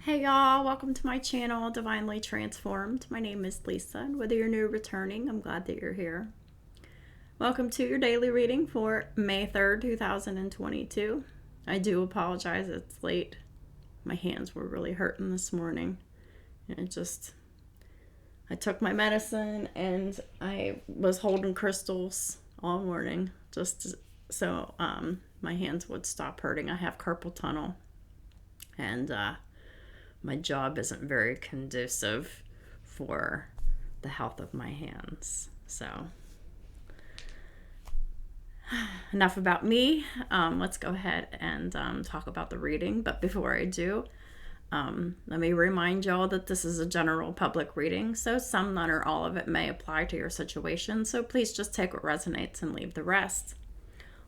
Hey y'all, welcome to my channel, Divinely Transformed. My name is Lisa, and whether you're new or returning, I'm glad that you're here. Welcome to your daily reading for May 3rd, 2022. I do apologize, it's late. My hands were really hurting this morning. I took my medicine and I was holding crystals all morning so my hands would stop hurting. I have carpal tunnel, and my job isn't very conducive for the health of my hands. So enough about me. Let's go ahead and talk about the reading. But before I do, let me remind y'all that this is a general public reading, so some, none, or all of it may apply to your situation. So please just take what resonates and leave the rest.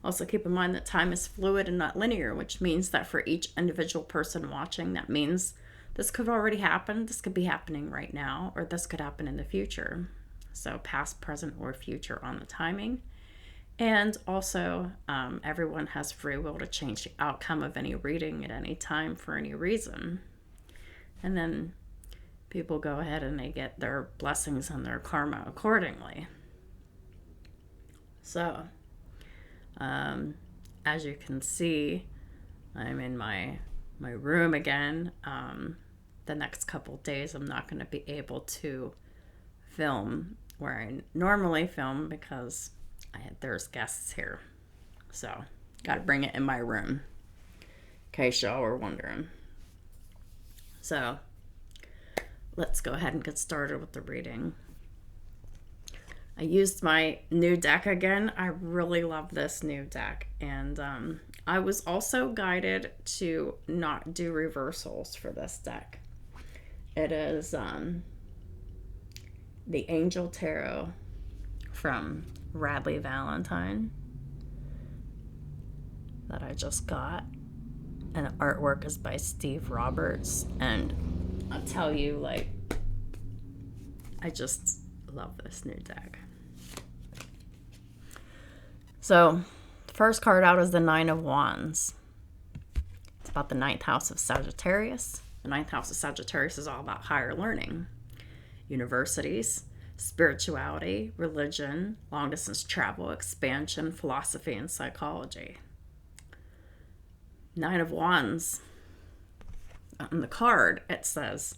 Also keep in mind that time is fluid and not linear, which means that for each individual person watching, that means this could already happen, this could be happening right now, or this could happen in the future. So past, present, or future on the timing. And also, everyone has free will to change the outcome of any reading at any time for any reason. And then people go ahead and they get their blessings and their karma accordingly. So, as you can see, I'm in my room again. The next couple days I'm not going to be able to film where I normally film because there's guests here. So, got to bring it in my room, in case y'all were wondering. So, let's go ahead and get started with the reading. I used my new deck again. I really love this new deck. And I was also guided to not do reversals for this deck. It is the Angel Tarot from Radley Valentine that I just got. And the artwork is by Steve Roberts. And I'll tell you, I just love this new deck. So, the first card out is the Nine of Wands. It's about the 9th house of Sagittarius. The 9th house of Sagittarius is all about higher learning, universities, spirituality, religion, long-distance travel, expansion, philosophy, and psychology. 9 of Wands. On the card, it says,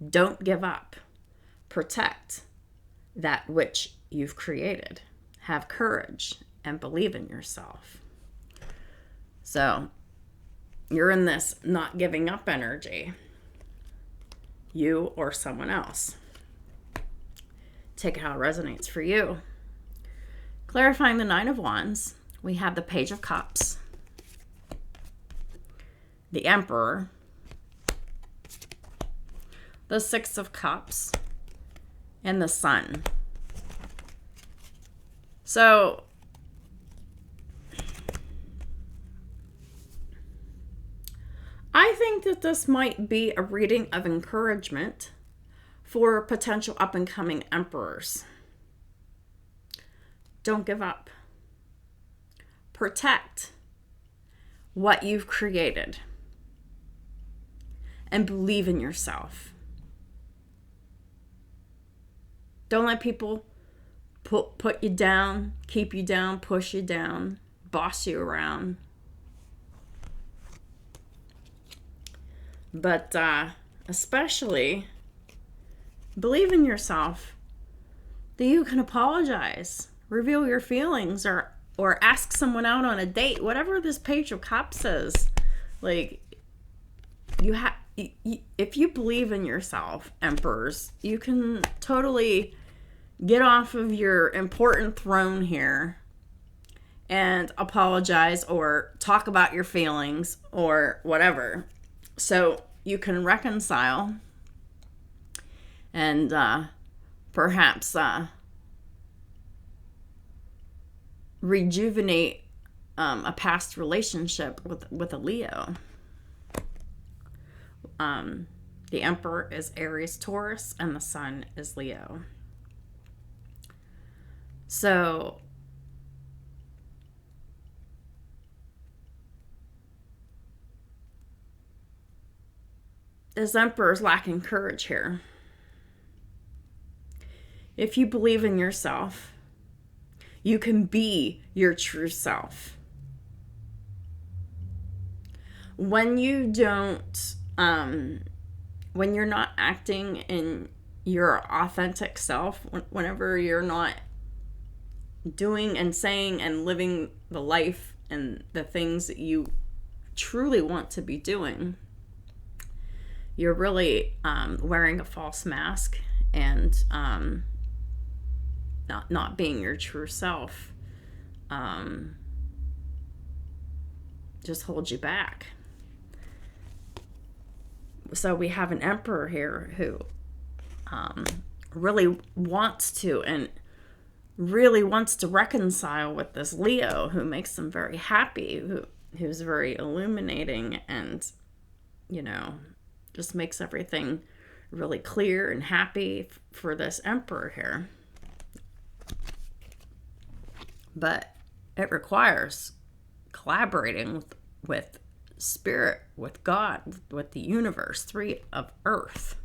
don't give up. Protect that which you've created. Have courage and believe in yourself. So, you're in this not giving up energy. You or someone else. Take it how it resonates for you. Clarifying the 9 of Wands, we have the Page of Cups, the Emperor, the 6 of Cups, and the Sun. So, I think that this might be a reading of encouragement for potential up-and-coming emperors. Don't give up. Protect what you've created. And believe in yourself. Don't let people put you down, keep you down, push you down, boss you around. But especially believe in yourself that you can apologize, reveal your feelings, or ask someone out on a date. Whatever this Page of Cups is, if you believe in yourself, emperors, you can totally get off of your important throne here and apologize or talk about your feelings or whatever. So you can reconcile and perhaps rejuvenate a past relationship with a Leo. The Emperor is Aries, Taurus, and the Sun is Leo. So this Emperor is lacking courage here. If you believe in yourself, you can be your true self. When you don't, when you're not acting in your authentic self, whenever you're not doing and saying and living the life and the things that you truly want to be doing, you're really wearing a false mask and not being your true self. Just holds you back. So we have an Emperor here who really wants to reconcile with this Leo, who makes them very happy, who's very illuminating, and just makes everything really clear and happy for this Emperor here. But it requires collaborating with Spirit, with God, with the universe, 3 of Earth.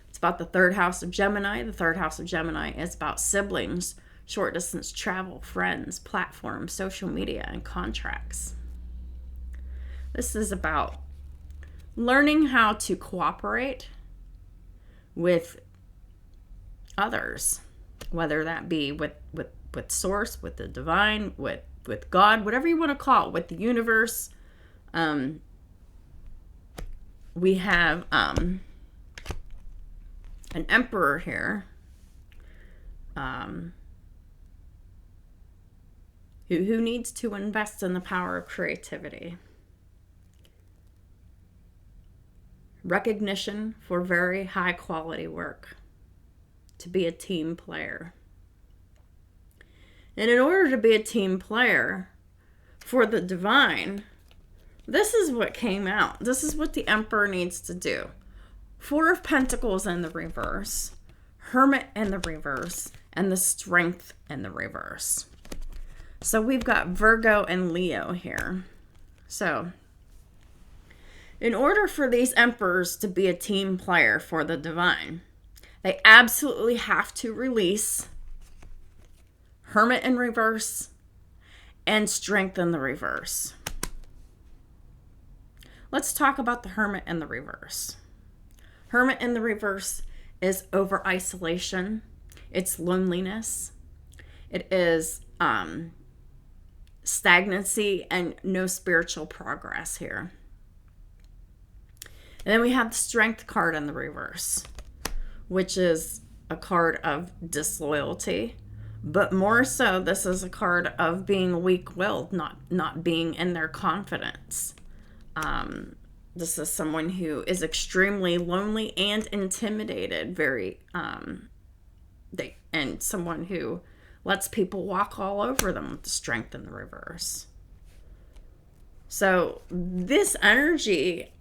It's about the 3rd house of Gemini. The 3rd house of Gemini is about siblings, short distance travel, friends, platforms, social media, and contracts. This is about learning how to cooperate with others, whether that be with Source, with the divine, with God, whatever you want to call it, with the universe. We have an Emperor here who needs to invest in the power of creativity, recognition for very high quality work, to be a team player. And in order to be a team player for the divine, this is what came out. This is what the Emperor needs to do. 4 of Pentacles in the reverse, Hermit in the reverse, and the Strength in the reverse. So we've got Virgo and Leo here. So in order for these Emperors to be a team player for the divine, they absolutely have to release Hermit in reverse and Strength in the reverse. Let's talk about the Hermit in the reverse. Hermit in the reverse is over isolation. It's loneliness. It is stagnancy and no spiritual progress here. And then we have the Strength card in the reverse, which is a card of disloyalty. But more so, this is a card of being weak-willed, not being in their confidence. This is someone who is extremely lonely and intimidated, and someone who lets people walk all over them with the Strength in the reverse. So this energy,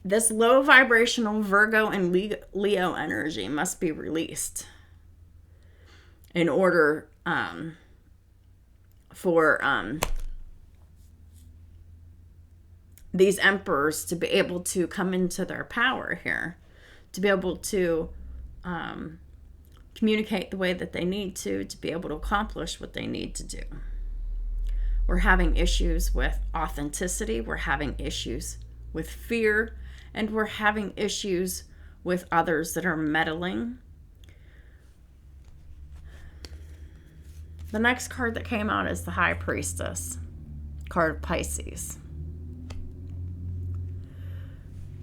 this low vibrational Virgo and Leo energy must be released in order for these Emperors to be able to come into their power here, to be able to communicate the way that they need to be able to accomplish what they need to do. We're having issues with authenticity, we're having issues with fear, and we're having issues with others that are meddling. The next card that came out is the High Priestess, card of Pisces.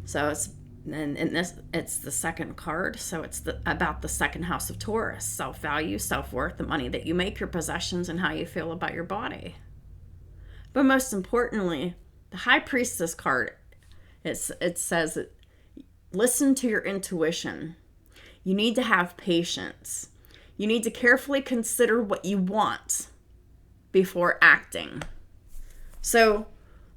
So it's the second card. So it's about the 2nd house of Taurus, self-value, self-worth, the money that you make, your possessions, and how you feel about your body. But most importantly, the High Priestess card, it says, listen to your intuition. You need to have patience. You need to carefully consider what you want before acting. So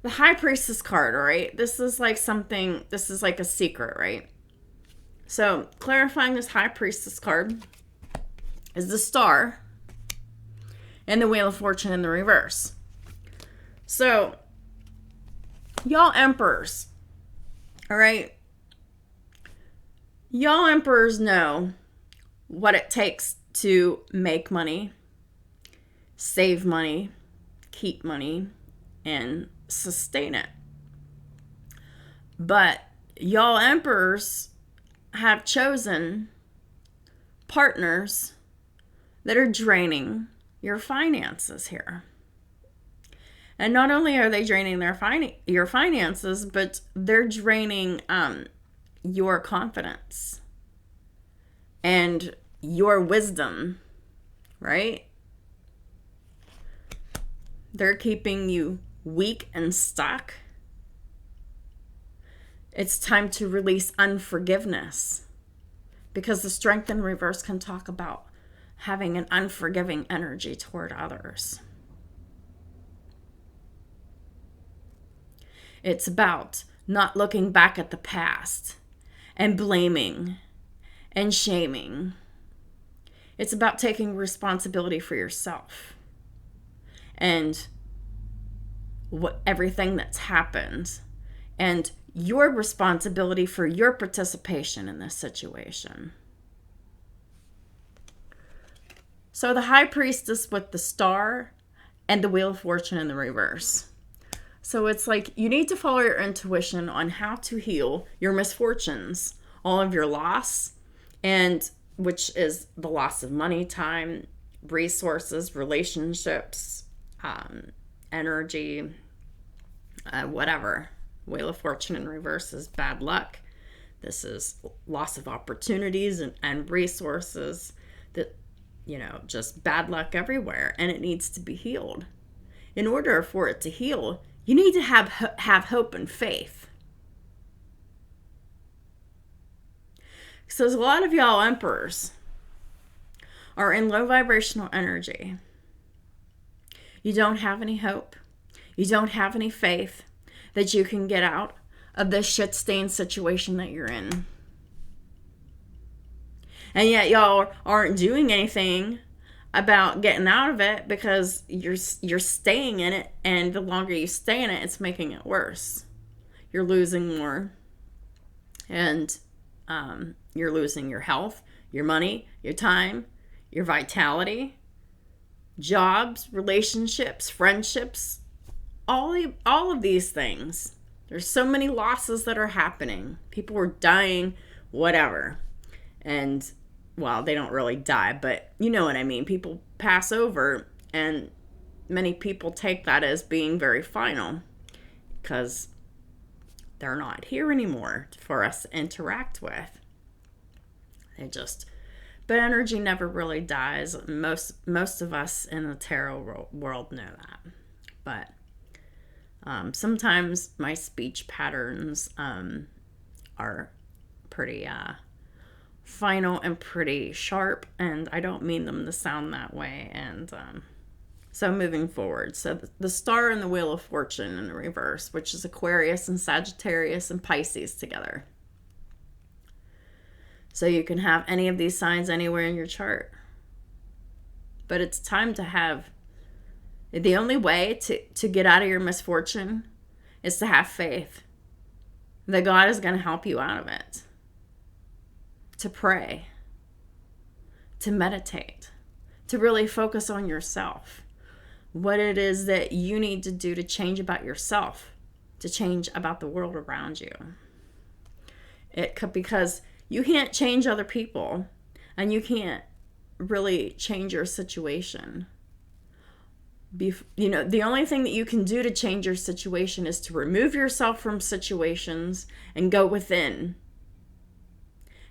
the High Priestess card, all right? This is like a secret, right? So clarifying this High Priestess card is the Star and the Wheel of Fortune in the reverse. So y'all Emperors, all right? Y'all emperors know what it takes to make money, save money, keep money, and sustain it. But y'all emperors have chosen partners that are draining your finances here. And not only are they draining your finances, but they're draining your confidence and your wisdom, right? They're keeping you weak and stuck. It's time to release unforgiveness, because the Strength in reverse can talk about having an unforgiving energy toward others. It's about not looking back at the past and blaming and shaming. It's about taking responsibility for yourself and everything that's happened, and your responsibility for your participation in this situation. So the High Priestess with the Star and the Wheel of Fortune in the reverse. So it's like you need to follow your intuition on how to heal your misfortunes, all of your loss, and which is the loss of money, time, resources, relationships, energy, whatever. Wheel of Fortune in reverse is bad luck. This is loss of opportunities and resources, that, just bad luck everywhere, and it needs to be healed. In order for it to heal, you need to have hope and faith. So a lot of y'all emperors are in low vibrational energy. You don't have any hope. You don't have any faith that you can get out of this shit-stained situation that you're in. And yet y'all aren't doing anything about getting out of it, because you're staying in it, and the longer you stay in it, it's making it worse. You're losing more, and you're losing your health, your money, your time, your vitality, jobs, relationships, friendships, all of these things. There's so many losses that are happening. People are dying, whatever. And, well, they don't really die, but you know what I mean. People pass over, and many people take that as being very final, because they're not here anymore for us to interact with. But energy never really dies. Most of us in the tarot world know that. But sometimes my speech patterns are pretty final and pretty sharp, and I don't mean them to sound that way. And so moving forward, so the Star and the Wheel of Fortune in the reverse, which is Aquarius and Sagittarius and Pisces together. So you can have any of these signs anywhere in your chart. But it's time to have, the only way to get out of your misfortune is to have faith that God is going to help you out of it. To pray, to meditate, to really focus on yourself. What it is that you need to do to change about yourself, to change about the world around you. Because you can't change other people, and you can't really change your situation. The only thing that you can do to change your situation is to remove yourself from situations and go within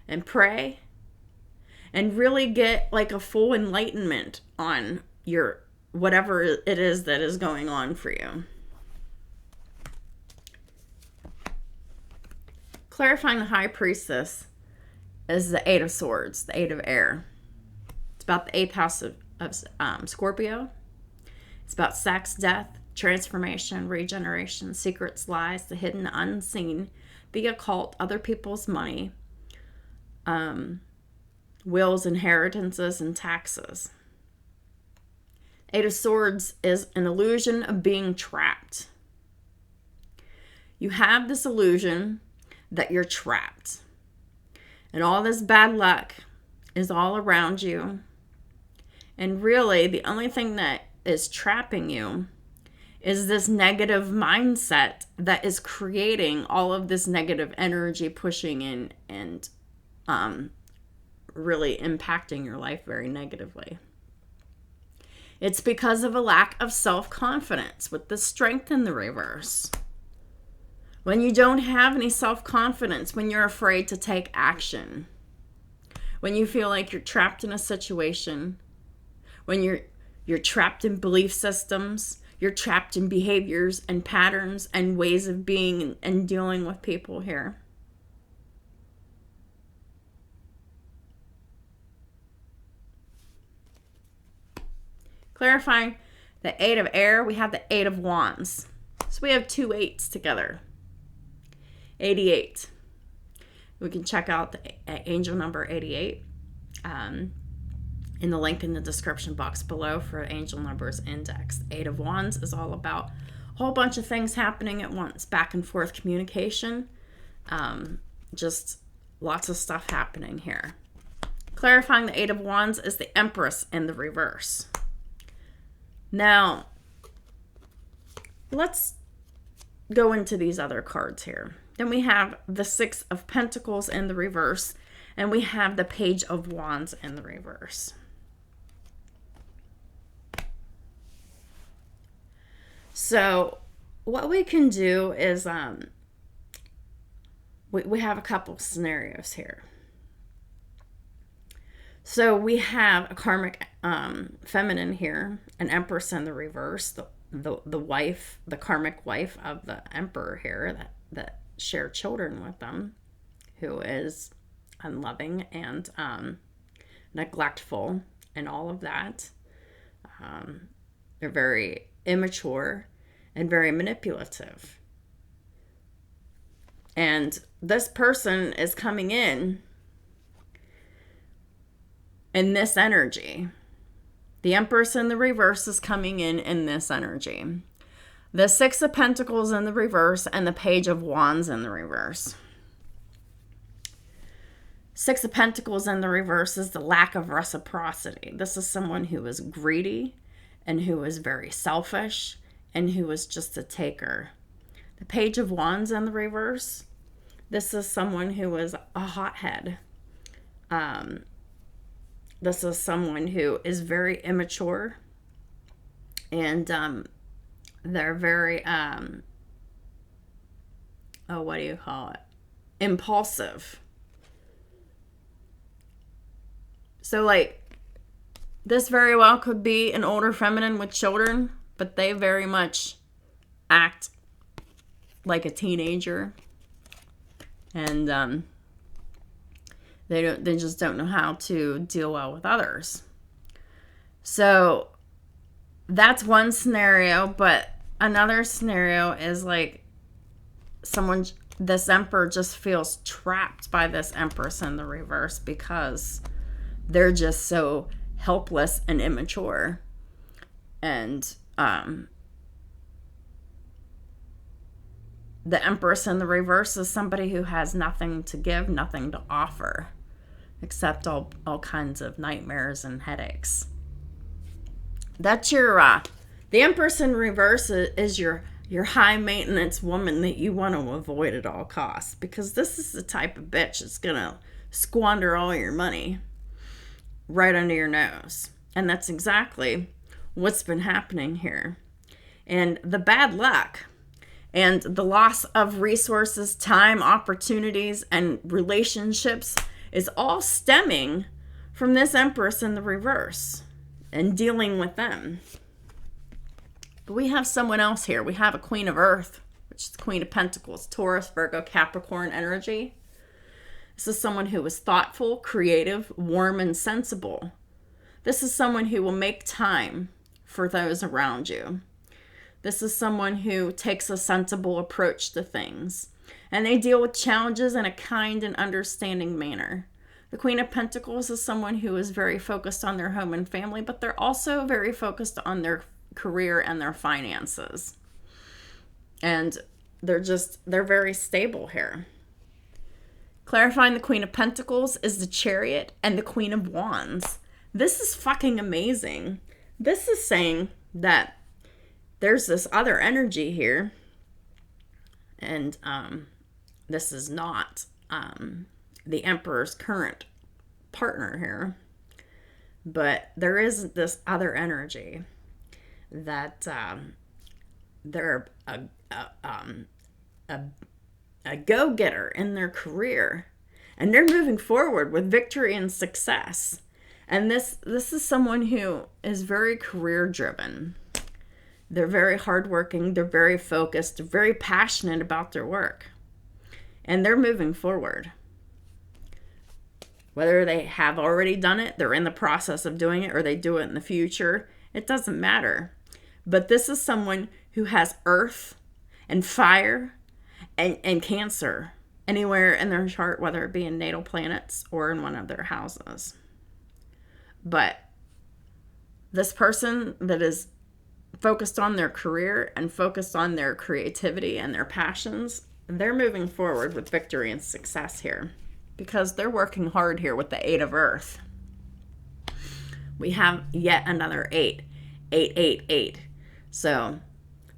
and pray and really get like a full enlightenment on your whatever it is that is going on for you. Clarifying the High Priestess is the Eight of Swords, the Eight of Air. It's about the 8th house of Scorpio. It's about sex, death, transformation, regeneration, secrets, lies, the hidden, unseen, the occult, other people's money, wills, inheritances, and taxes. Eight of Swords is an illusion of being trapped. You have this illusion that you're trapped. And all this bad luck is all around you. And really, the only thing that is trapping you is this negative mindset that is creating all of this negative energy pushing in and really impacting your life very negatively. It's because of a lack of self-confidence with the Strength in the reverse. When you don't have any self-confidence, when you're afraid to take action, when you feel like you're trapped in a situation, when you're trapped in belief systems, you're trapped in behaviors and patterns and ways of being and dealing with people here. Clarifying the 8 of air, we have the 8 of wands. So we have 2 8s together. 88. We can check out the angel number 88 in the link in the description box below for angel numbers index. 8 of wands is all about a whole bunch of things happening at once. Back and forth communication. Just lots of stuff happening here. Clarifying the 8 of wands is the Empress in the reverse. Now, let's go into these other cards here. Then we have the 6 of Pentacles in the reverse, and we have the Page of Wands in the reverse. So what we can do is we have a couple scenarios here. So we have a karmic feminine here, an Empress in the reverse, the wife, the karmic wife of the Emperor here that share children with them, who is unloving and neglectful and all of that. They're very immature and very manipulative. And this person is coming in this energy. The Empress in the reverse is coming in this energy. The 6 of Pentacles in the reverse and the Page of Wands in the reverse. 6 of Pentacles in the reverse is the lack of reciprocity. This is someone who is greedy and who is very selfish and who is just a taker. The Page of Wands in the reverse, this is someone who is a hothead. This is someone who is very immature and they're very, what do you call it? Impulsive. So like, this very well could be an older feminine with children, but they very much act like a teenager. And they just don't know how to deal well with others. So that's one scenario, but another scenario is like this Emperor just feels trapped by this Empress in the reverse because they're just so helpless and immature. And the Empress in the reverse is somebody who has nothing to give, nothing to offer, except all kinds of nightmares and headaches. That's your, the Empress in reverse is your high maintenance woman that you want to avoid at all costs, because this is the type of bitch that's going to squander all your money right under your nose. And that's exactly what's been happening here. And the bad luck and the loss of resources, time, opportunities, and relationships is all stemming from this Empress in the reverse and dealing with them. But we have someone else here. We have a Queen of Earth, which is the Queen of Pentacles, Taurus, Virgo, Capricorn energy. This is someone who is thoughtful, creative, warm, and sensible. This is someone who will make time for those around you. This is someone who takes a sensible approach to things, and they deal with challenges in a kind and understanding manner. The Queen of Pentacles is someone who is very focused on their home and family, but they're also very focused on their career and their finances. And they're very stable here. Clarifying the Queen of Pentacles is the Chariot and the Queen of Wands. This is fucking amazing. This is saying that there's this other energy here. And this is not the Emperor's current partner here. But there is this other energy that they're a go-getter in their career, and they're moving forward with victory and success. And this is someone who is very career driven. They're very hardworking, they're very focused, they're very passionate about their work, and they're moving forward. Whether they have already done it, they're in the process of doing it, or they do it in the future, it doesn't matter. But this is someone who has earth and fire and Cancer anywhere in their chart, whether it be in natal planets or in one of their houses. But this person that is focused on their career and focused on their creativity and their passions, they're moving forward with victory and success here, because they're working hard here with the 8 of Earth. We have yet another 8. 888. So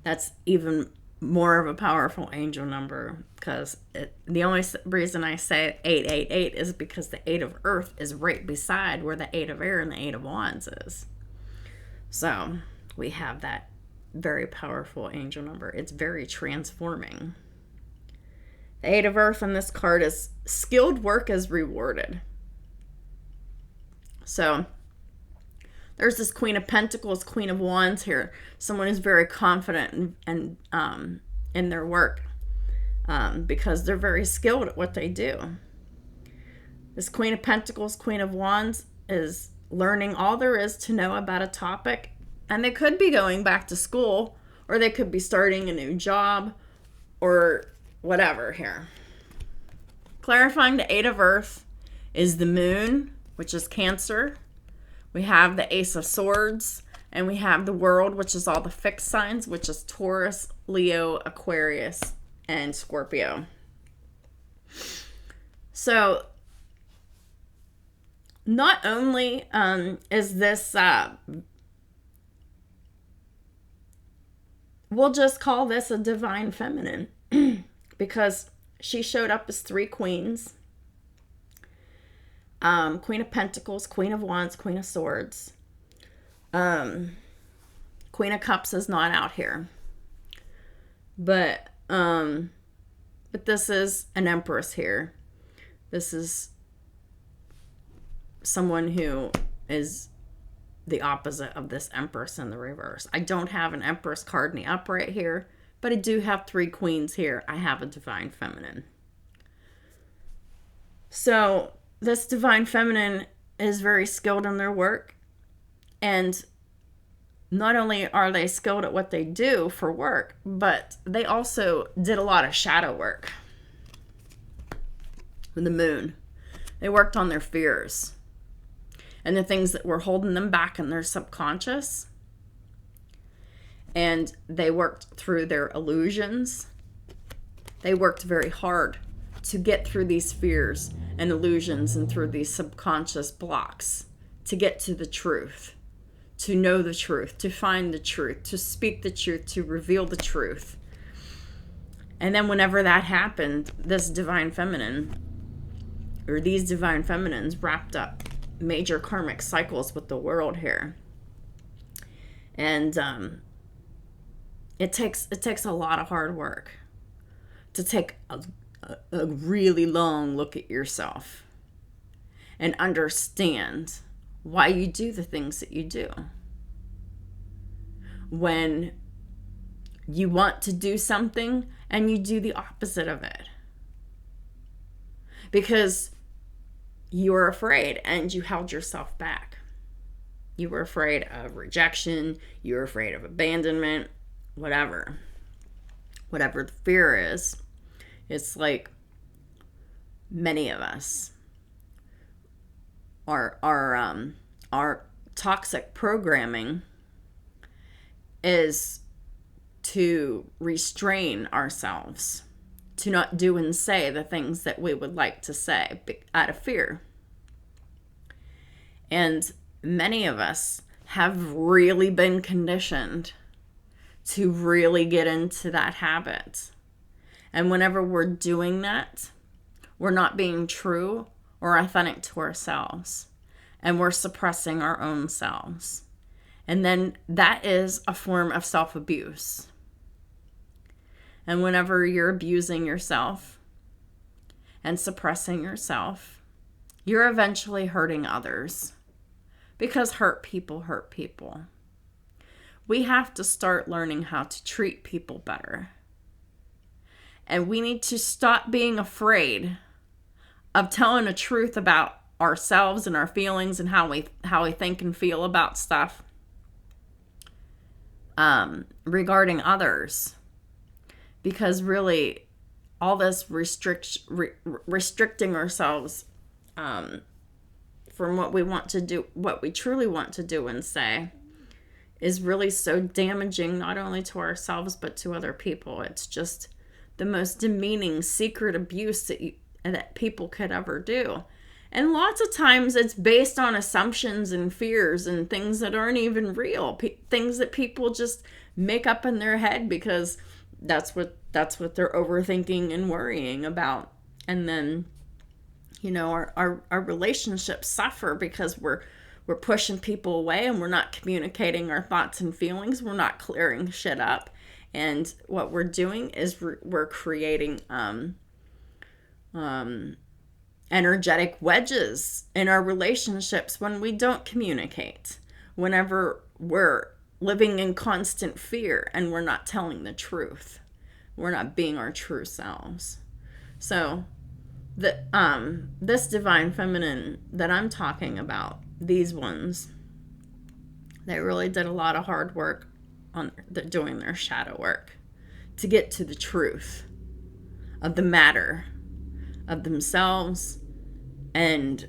that's even more of a powerful angel number, because the only reason I say 888 is because the 8 of Earth is right beside where the 8 of Air and the 8 of Wands is. So we have that very powerful angel number. It's very transforming. The 8 of Earth on this card is skilled work is rewarded. So there's this Queen of Pentacles, Queen of Wands here. Someone who's very confident and in their work because they're very skilled at what they do. This Queen of Pentacles, Queen of Wands is learning all there is to know about a topic. And they could be going back to school, or they could be starting a new job, or whatever here. Clarifying the 8 of Earth is the Moon, which is Cancer. We have the Ace of Swords, and we have the World, which is all the fixed signs, which is Taurus, Leo, Aquarius, and Scorpio. So not only is this, we'll just call this a divine feminine, because she showed up as 3 queens. Queen of Pentacles, Queen of Wands, Queen of Swords. Queen of Cups is not out here. But this is an Empress here. This is someone who is the opposite of this Empress in the reverse. I don't have an Empress card in the upright here, but I do have 3 queens here. I have a divine feminine. So this divine feminine is very skilled in their work, and not only are they skilled at what they do for work, but they also did a lot of shadow work with the Moon. They worked on their fears and the things that were holding them back in their subconscious, and they worked through their illusions. They worked very hard to get through these fears and illusions and through these subconscious blocks to get to the truth, to know the truth, to find the truth, to speak the truth, to reveal the truth. And then whenever that happened, this divine feminine, or these divine feminines, wrapped up major karmic cycles with the world here. And it takes a lot of hard work to take a really long look at yourself and understand why you do the things that you do. When you want to do something and you do the opposite of it, because you were afraid and you held yourself back. You were afraid of rejection, you were afraid of abandonment, whatever the fear is. It's like many of us, our toxic programming is to restrain ourselves to not do and say the things that we would like to say out of fear. And many of us have really been conditioned to really get into that habit. And whenever we're doing that, we're not being true or authentic to ourselves. And we're suppressing our own selves. And then that is a form of self-abuse. And whenever you're abusing yourself and suppressing yourself, you're eventually hurting others. Because hurt people hurt people. We have to start learning how to treat people better. And we need to stop being afraid of telling the truth about ourselves and our feelings and how we think and feel about stuff regarding others. Because really, all this restricting ourselves from what we want to do, what we truly want to do and say, is really so damaging, not only to ourselves, but to other people. It's just the most demeaning secret abuse that people could ever do. And lots of times it's based on assumptions and fears and things that aren't even real. Things that people just make up in their head because that's what they're overthinking and worrying about. And then, our relationships suffer because we're pushing people away and we're not communicating our thoughts and feelings. We're not clearing shit up. And what we're doing is we're creating energetic wedges in our relationships when we don't communicate. Whenever we're living in constant fear and we're not telling the truth. We're not being our true selves. So this divine feminine that I'm talking about, these ones, they really did a lot of hard work on doing their shadow work to get to the truth of the matter of themselves and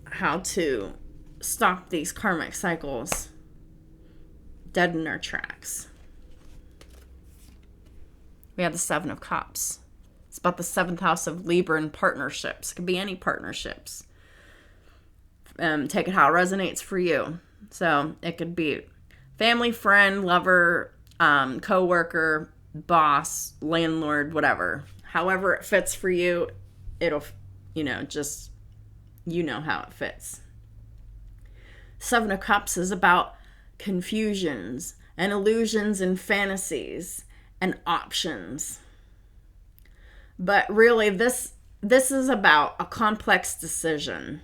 how to stop these karmic cycles dead in their tracks. We have the Seven of Cups. It's about the 7th house of Libra and partnerships. It could be any partnerships. Take it how it resonates for you. So it could be family, friend, lover, co-worker, boss, landlord, whatever. However it fits for you, it'll, just, how it fits. 7 of Cups is about confusions and illusions and fantasies and options. But really, this is about a complex decision.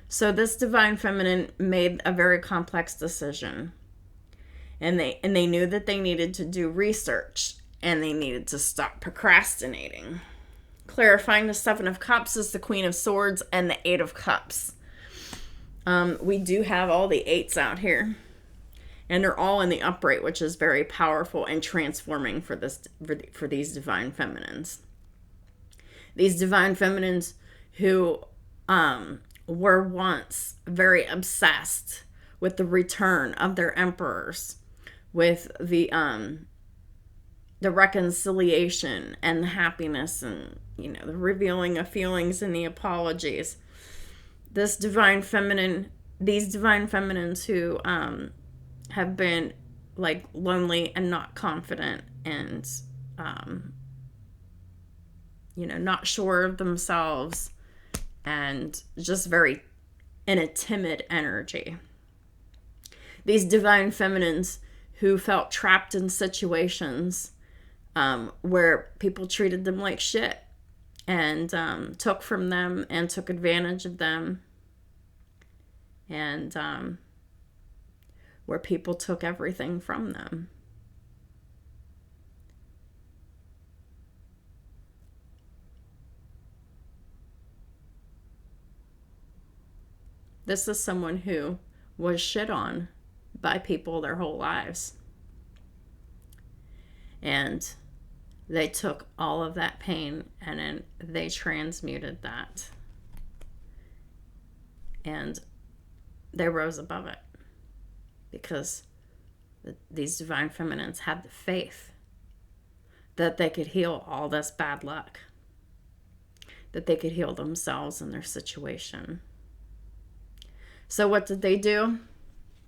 So this divine feminine made a very complex decision. And they knew that they needed to do research and they needed to stop procrastinating. Clarifying the 7 of Cups is the Queen of Swords and the 8 of Cups. We do have all the 8s out here. And they're all in the upright, which is very powerful and transforming for these divine feminines. These divine feminines who were once very obsessed with the return of their emperors, with the reconciliation and the happiness and the revealing of feelings and the apologies. These divine feminines who have been like lonely and not confident and not sure of themselves and just very in a timid energy. These divine feminines who felt trapped in situations where people treated them like shit and took from them and took advantage of them, and where people took everything from them. This is someone who was shit on by people their whole lives. And they took all of that pain and then they transmuted that. And they rose above it. Because these divine feminines had the faith that they could heal all this bad luck, that they could heal themselves and their situation. So what did they do?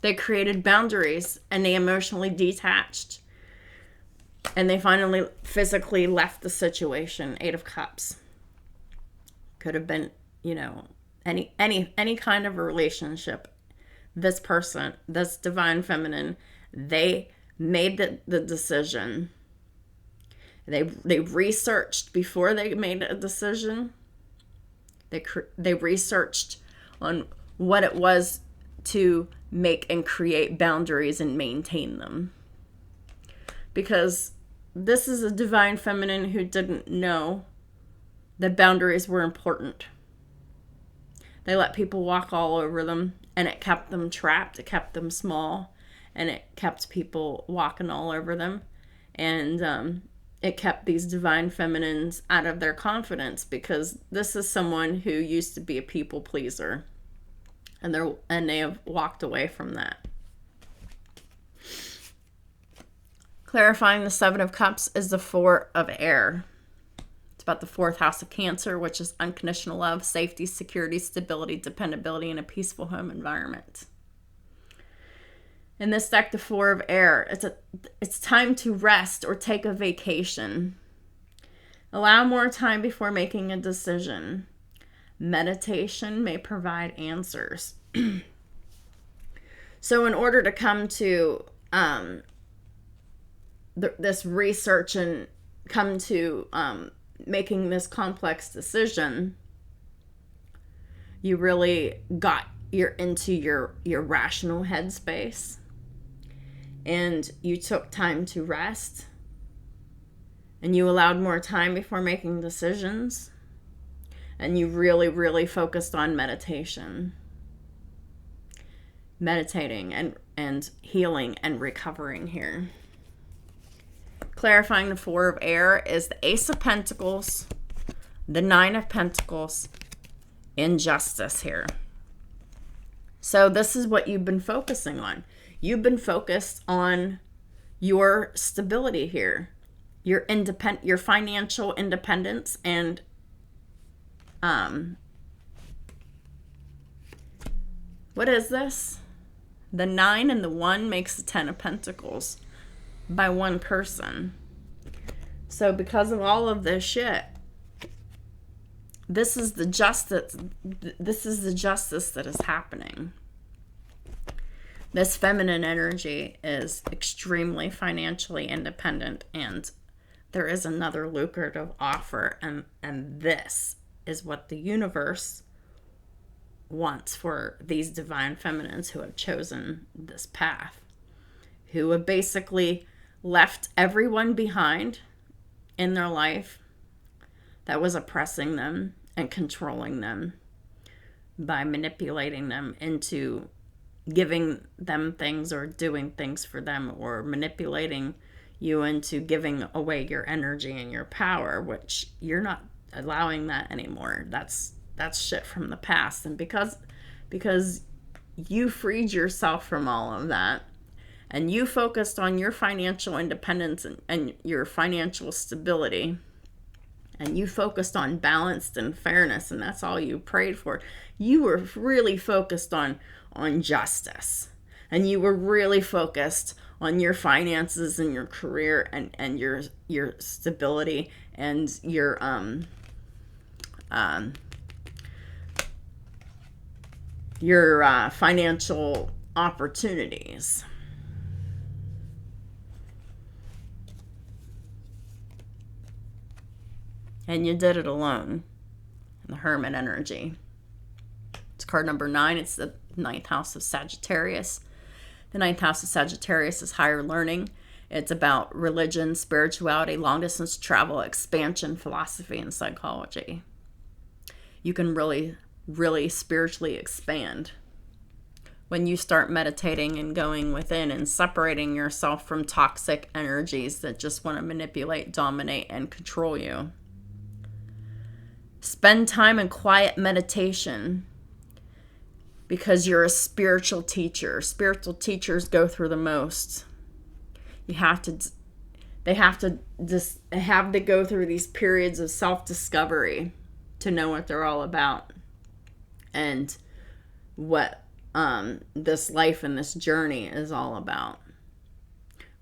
They created boundaries and they emotionally detached. And they finally physically left the situation. 8 of Cups. Could have been, any kind of a relationship. This person, this divine feminine, they made the decision. They researched before they made a decision. They researched on what it was to make and create boundaries and maintain them. Because this is a divine feminine who didn't know that boundaries were important. They let people walk all over them, and it kept them trapped. It kept them small, and it kept people walking all over them. And it kept these divine feminines out of their confidence, because this is someone who used to be a people pleaser, and they have walked away from that. Clarifying the 7 of Cups is the 4 of Air. It's about the 4th house of Cancer, which is unconditional love, safety, security, stability, dependability, and a peaceful home environment. In this deck, the 4 of Air, it's time to rest or take a vacation. Allow more time before making a decision. Meditation may provide answers. So in order to come to this research and come to making this complex decision, you really you're into your rational headspace, and you took time to rest, and you allowed more time before making decisions, and you really, really focused on meditating and healing and recovering here. Clarifying the 4 of Air is the Ace of Pentacles, the 9 of Pentacles, and Justice here. So this is what you've been focusing on. You've been focused on your stability here, your financial independence, and what is this? The 9 and the 1 makes the 10 of Pentacles by one person. So because of all of this shit, this is the justice that is happening. This feminine energy is extremely financially independent, and there is another lucrative offer, and this is what the universe wants for these divine feminines who have chosen this path, who have basically left everyone behind in their life that was oppressing them and controlling them by manipulating them into giving them things or doing things for them, or manipulating you into giving away your energy and your power, which you're not allowing that anymore. That's shit from the past. And because you freed yourself from all of that, and you focused on your financial independence and your financial stability, and you focused on balance and fairness, and that's all you prayed for. You were really focused on justice, and you were really focused on your finances and your career and your stability and your financial opportunities. And you did it alone. In the Hermit energy. It's card number 9. It's the 9th house of Sagittarius. The 9th house of Sagittarius is higher learning. It's about religion, spirituality, long distance travel, expansion, philosophy, and psychology. You can really, really spiritually expand when you start meditating and going within and separating yourself from toxic energies that just want to manipulate, dominate, and control you. Spend time in quiet meditation, because you're a spiritual teacher. Spiritual teachers go through the most. You have to they have to go through these periods of self-discovery to know what they're all about and what this life and this journey is all about.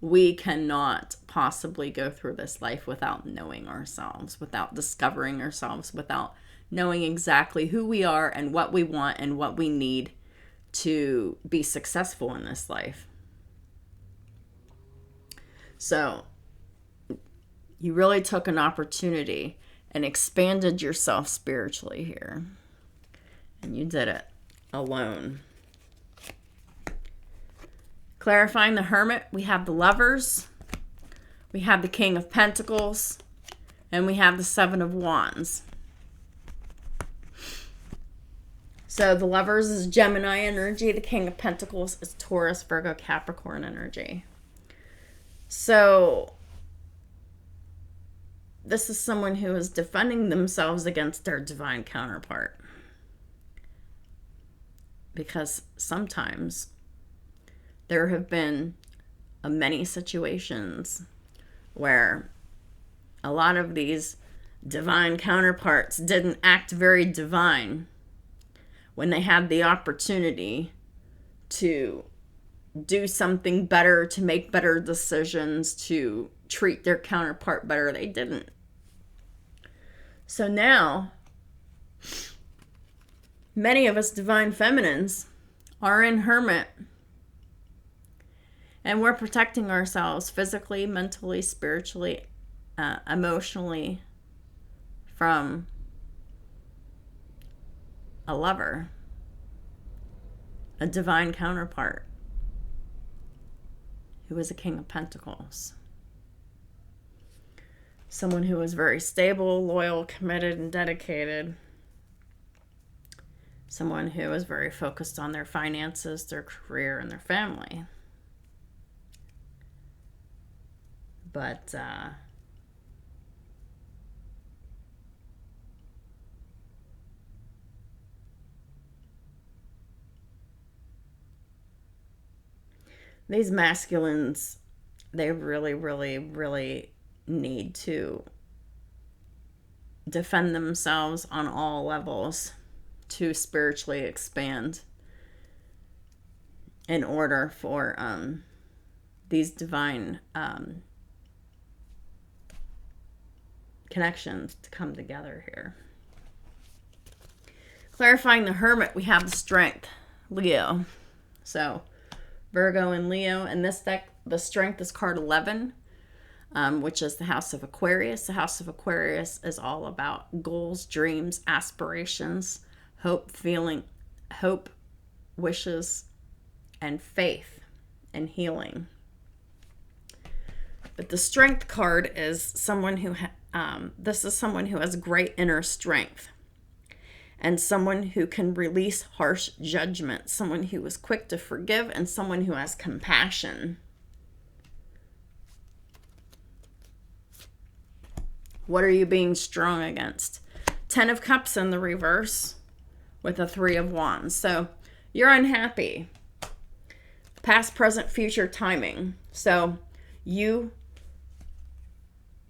We cannot possibly go through this life without knowing ourselves, without discovering ourselves, without knowing exactly who we are and what we want and what we need to be successful in this life. So you really took an opportunity and expanded yourself spiritually here. And you did it alone. Clarifying the Hermit, we have the Lovers, we have the King of Pentacles, and we have the Seven of Wands. So the Lovers is Gemini energy, the King of Pentacles is Taurus, Virgo, Capricorn energy. So this is someone who is defending themselves against their divine counterpart. Because sometimes there have been many situations where a lot of these divine counterparts didn't act very divine when they had the opportunity to do something better, to make better decisions, to treat their counterpart better. They didn't. So now, many of us divine feminines are in Hermit. And we're protecting ourselves physically, mentally, spiritually, emotionally from a lover, a divine counterpart who is a King of Pentacles. Someone who is very stable, loyal, committed, and dedicated. Someone who is very focused on their finances, their career, and their family. But these masculines, they really, really, really need to defend themselves on all levels to spiritually expand in order for these divine connections to come together here. Clarifying the Hermit, we have the Strength, Leo. So Virgo and Leo. In this deck, the Strength is card 11, which is the House of Aquarius. The House of Aquarius is all about goals, dreams, aspirations, hope, wishes, and faith and healing. But the Strength card is someone who this is someone who has great inner strength and someone who can release harsh judgment, someone who is quick to forgive, and someone who has compassion. What are you being strong against? 10 of Cups in the reverse with a 3 of Wands. So you're unhappy. Past, present, future timing. So you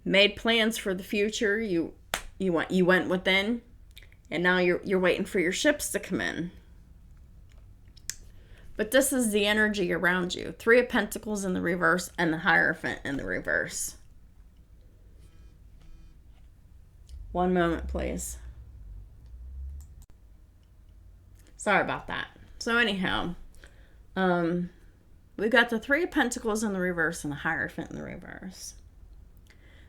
made plans for the future. You went within, and now you're waiting for your ships to come in. But this is the energy around you. 3 of Pentacles in the reverse and the Hierophant in the reverse. One moment, please. Sorry about that. So anyhow, we've got the 3 of Pentacles in the reverse and the Hierophant in the reverse.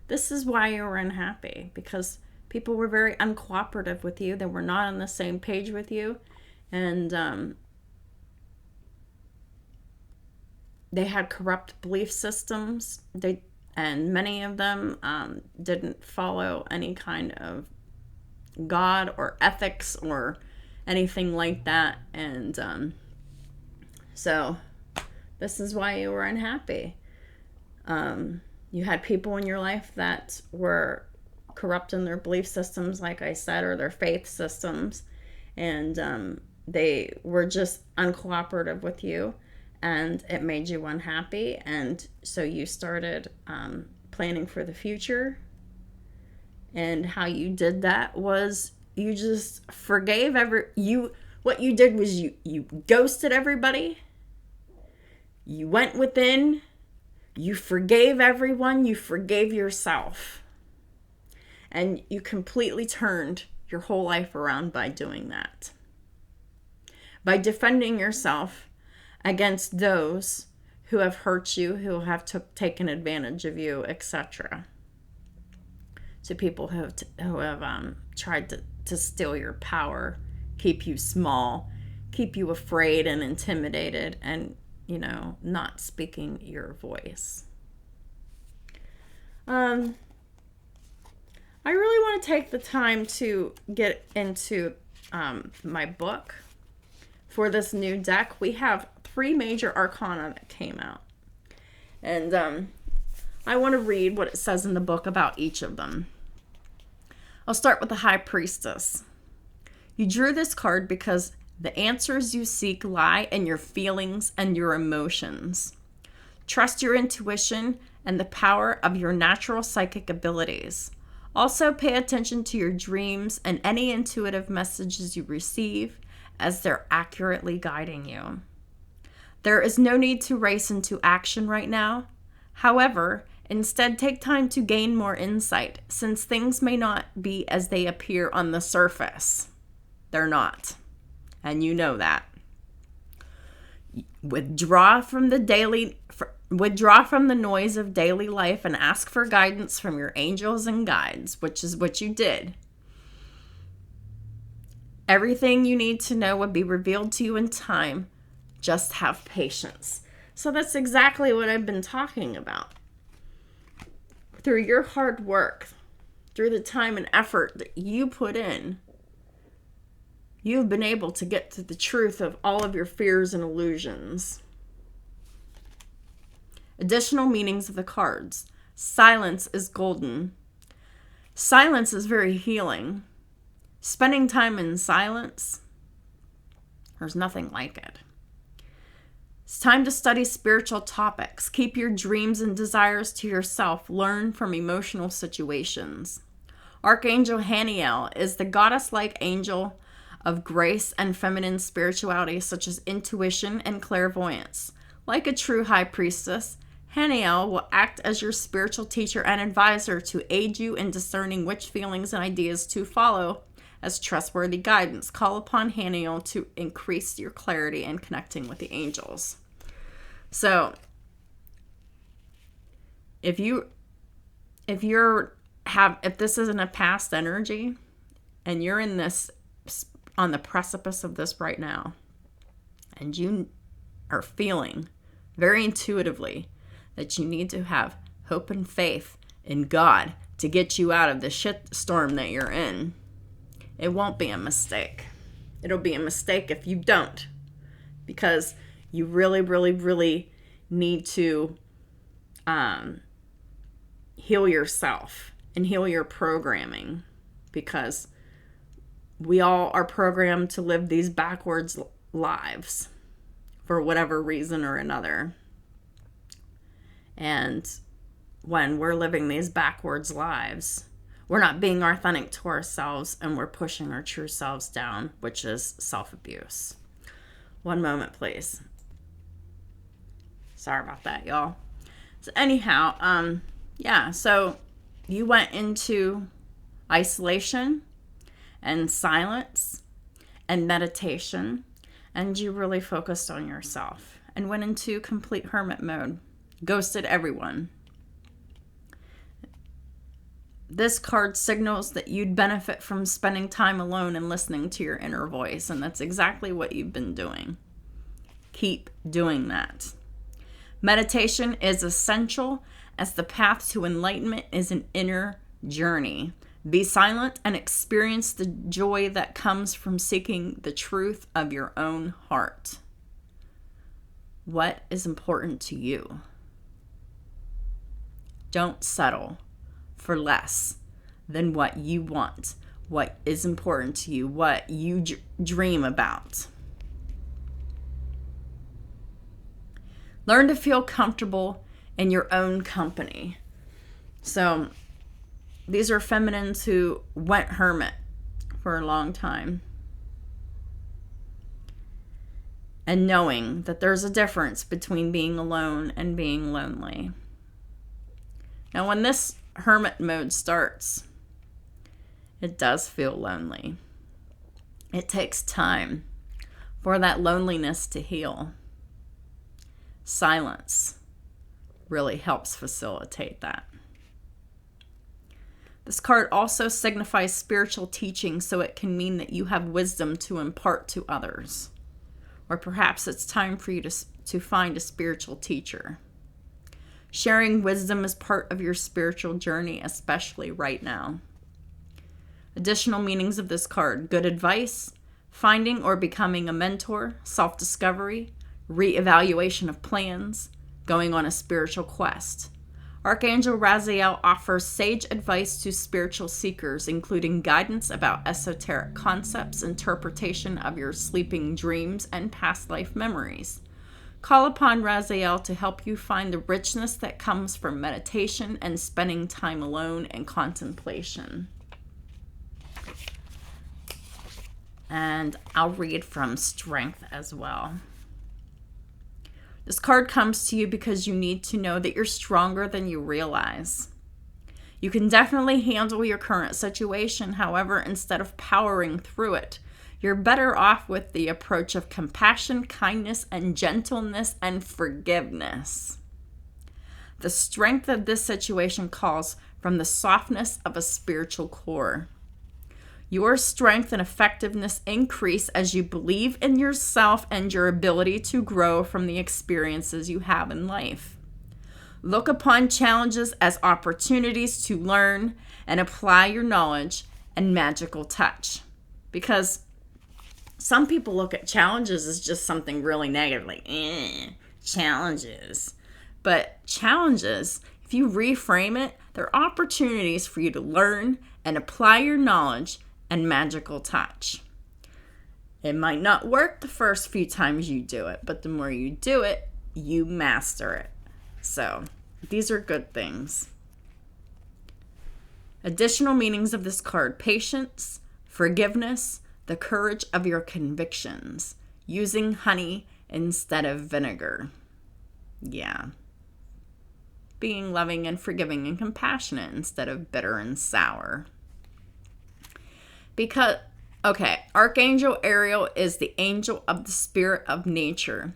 This is why you were unhappy, because people were very uncooperative with you. They were not on the same page with you. And they had corrupt belief systems. And many of them didn't follow any kind of God or ethics or anything like that. And so this is why you were unhappy. You had people in your life that were corrupt in their belief systems, like I said, or their faith systems. And they were just uncooperative with you. And it made you unhappy. And so you started planning for the future. And how you did that was you just forgave what you did was you ghosted everybody. You went within, you forgave everyone, you forgave yourself. And you completely turned your whole life around by doing that. By defending yourself against those who have hurt you, who have taken advantage of you, etc. To people who have tried to steal your power, keep you small, keep you afraid and intimidated, and, not speaking your voice. I really want to take the time to get into my book. For this new deck, we have 3 major arcana that came out. And I want to read what it says in the book about each of them. I'll start with the High Priestess. You drew this card because the answers you seek lie in your feelings and your emotions. Trust your intuition and the power of your natural psychic abilities. Also, pay attention to your dreams and any intuitive messages you receive, as they're accurately guiding you. There is no need to race into action right now. However, instead take time to gain more insight, since things may not be as they appear on the surface. They're not. And you know that. Withdraw from the noise of daily life and ask for guidance from your angels and guides, which is what you did. Everything you need to know will be revealed to you in time. Just have patience. So that's exactly what I've been talking about. Through your hard work, through the time and effort that you put in, you've been able to get to the truth of all of your fears and illusions. Additional meanings of the cards. Silence is golden. Silence is very healing. Spending time in silence, there's nothing like it. It's time to study spiritual topics. Keep your dreams and desires to yourself. Learn from emotional situations. Archangel Haniel is the goddess-like angel of grace and feminine spirituality, such as intuition and clairvoyance. Like a true high priestess, Haniel will act as your spiritual teacher and advisor to aid you in discerning which feelings and ideas to follow as trustworthy guidance. Call upon Haniel to increase your clarity in connecting with the angels. So, if this isn't a past energy and you're in this, on the precipice of this right now, and you are feeling very intuitively that you need to have hope and faith in God to get you out of the shit storm that you're in, it won't be a mistake. It'll be a mistake if you don't, because you really, really, really need to heal yourself and heal your programming, because we all are programmed to live these backwards lives for whatever reason or another. And when we're living these backwards lives, we're not being authentic to ourselves, and we're pushing our true selves down, which is self-abuse. One moment, please. Sorry about that, y'all. So anyhow, so you went into isolation and silence and meditation, and you really focused on yourself and went into complete hermit mode. Ghosted everyone. This card signals that you'd benefit from spending time alone and listening to your inner voice, and that's exactly what you've been doing. Keep doing that. Meditation is essential, as the path to enlightenment is an inner journey. Be silent and experience the joy that comes from seeking the truth of your own heart. What is important to you? Don't settle for less than what you want, what is important to you, what you dream about. Learn to feel comfortable in your own company. So these are feminines who went hermit for a long time. And knowing that there's a difference between being alone and being lonely. Now, when this hermit mode starts, it does feel lonely. It takes time for that loneliness to heal. Silence really helps facilitate that. This card also signifies spiritual teaching, so it can mean that you have wisdom to impart to others. Or perhaps it's time for you to find a spiritual teacher. Sharing wisdom is part of your spiritual journey, especially right now. Additional meanings of this card: good advice, finding or becoming a mentor, self-discovery, re-evaluation of plans, going on a spiritual quest. Archangel Haniel offers sage advice to spiritual seekers, including guidance about esoteric concepts, interpretation of your sleeping dreams, and past life memories. Call upon Haniel to help you find the richness that comes from meditation and spending time alone in contemplation. And I'll read from Strength as well. This card comes to you because you need to know that you're stronger than you realize. You can definitely handle your current situation. However, instead of powering through it, you're better off with the approach of compassion, kindness, and gentleness and forgiveness. The strength of this situation calls from the softness of a spiritual core. Your strength and effectiveness increase as you believe in yourself and your ability to grow from the experiences you have in life. Look upon challenges as opportunities to learn and apply your knowledge and magical touch. Because some people look at challenges as just something really negative, like, challenges. But challenges, if you reframe it, they're opportunities for you to learn and apply your knowledge and magical touch. It might not work the first few times you do it, but the more you do it, you master it. So these are good things. Additional meanings of this card: patience, forgiveness, the courage of your convictions, using honey instead of vinegar. Yeah. Being loving and forgiving and compassionate instead of bitter and sour. Because, Archangel Ariel is the angel of the spirit of nature.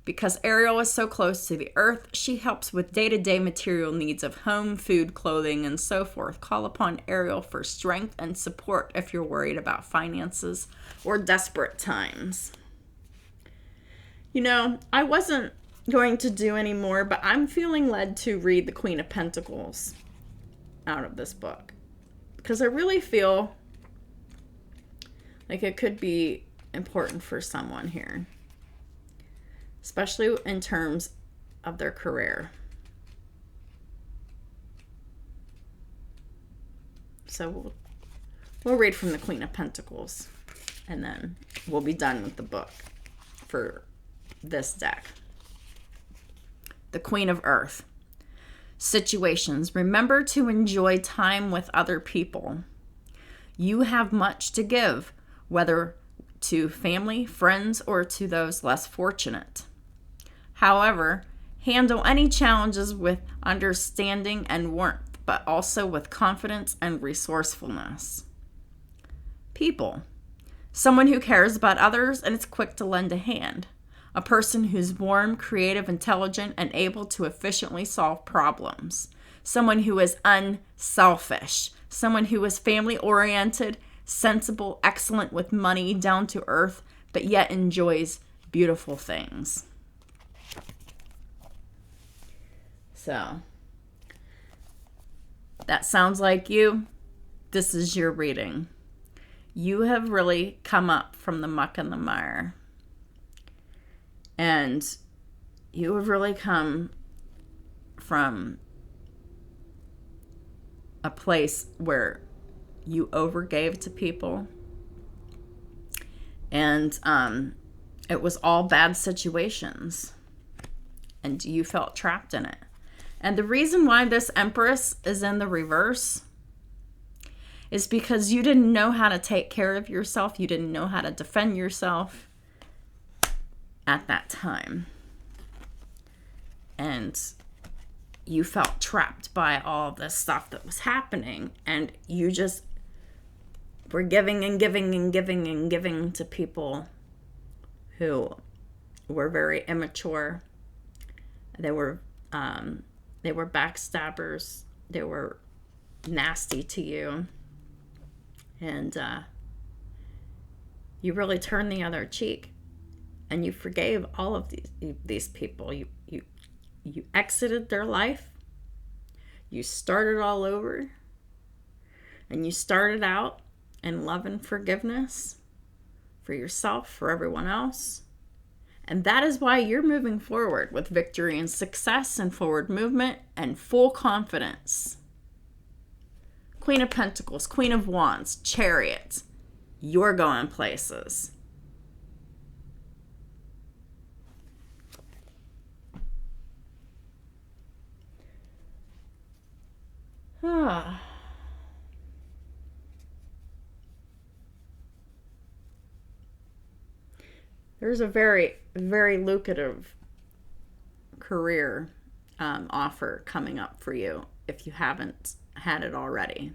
Because Ariel is so close to the earth, she helps with day-to-day material needs of home, food, clothing, and so forth. Call upon Ariel for strength and support if you're worried about finances or desperate times. You know, I wasn't going to do any more, but I'm feeling led to read the Queen of Pentacles out of this book. Because I really feel like it could be important for someone here, especially in terms of their career. So we'll read from the Queen of Pentacles, and then we'll be done with the book for this deck. The Queen of Earth. Situations. Remember to enjoy time with other people. You have much to give, whether to family, friends, or to those less fortunate. However, handle any challenges with understanding and warmth, but also with confidence and resourcefulness. People. Someone who cares about others and is quick to lend a hand. A person who's warm, creative, intelligent, and able to efficiently solve problems. Someone who is unselfish. Someone who is family-oriented, sensible, excellent with money, down to earth, but yet enjoys beautiful things. So, that sounds like you. This is your reading. You have really come up from the muck and the mire. And you have really come from a place where you overgave to people, and it was all bad situations, and you felt trapped in it. And the reason why this Empress is in the reverse is because you didn't know how to take care of yourself. You didn't know how to defend yourself at that time. And you felt trapped by all this stuff that was happening. And you just were giving and giving and giving and giving to people who were very immature. They were backstabbers. They were nasty to you. And you really turned the other cheek. And you forgave all of these people. You exited their life. You started all over. And you started out in love and forgiveness for yourself, for everyone else. And that is why you're moving forward with victory and success and forward movement and full confidence. Queen of Pentacles, Queen of Wands, Chariot. You're going places. There's a very, very lucrative career offer coming up for you if you haven't had it already.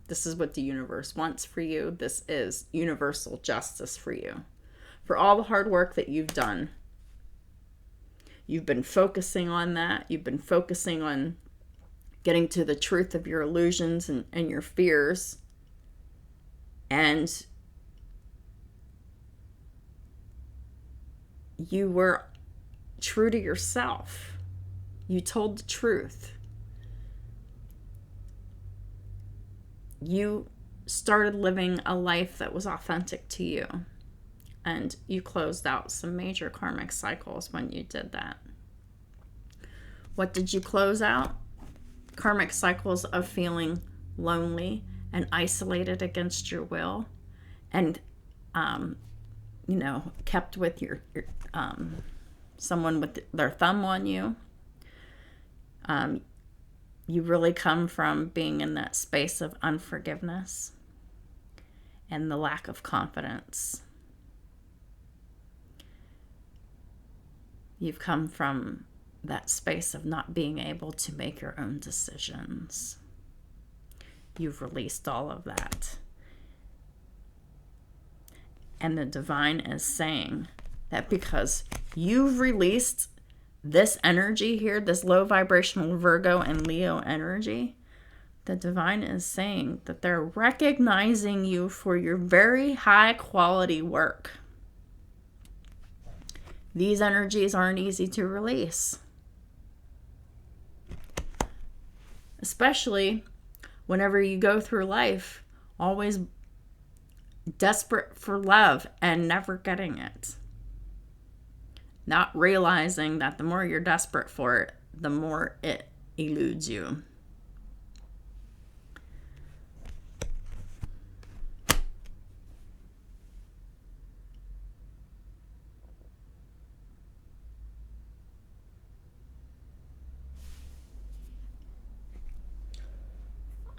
This is what the universe wants for you. This is universal justice for you. For all the hard work that you've done. You've been focusing on that. You've been focusing on getting to the truth of your illusions and your fears. And you were true to yourself. You told the truth. You started living a life that was authentic to you. And you closed out some major karmic cycles when you did that. What did you close out? Karmic cycles of feeling lonely and isolated against your will. And, kept with your someone with their thumb on you. You really come from being in that space of unforgiveness and the lack of confidence. You've come from that space of not being able to make your own decisions. You've released all of that. And the divine is saying that because you've released this energy here, this low vibrational Virgo and Leo energy, the divine is saying that they're recognizing you for your very high quality work. These energies aren't easy to release. Especially whenever you go through life always desperate for love and never getting it. Not realizing that the more you're desperate for it, the more it eludes you.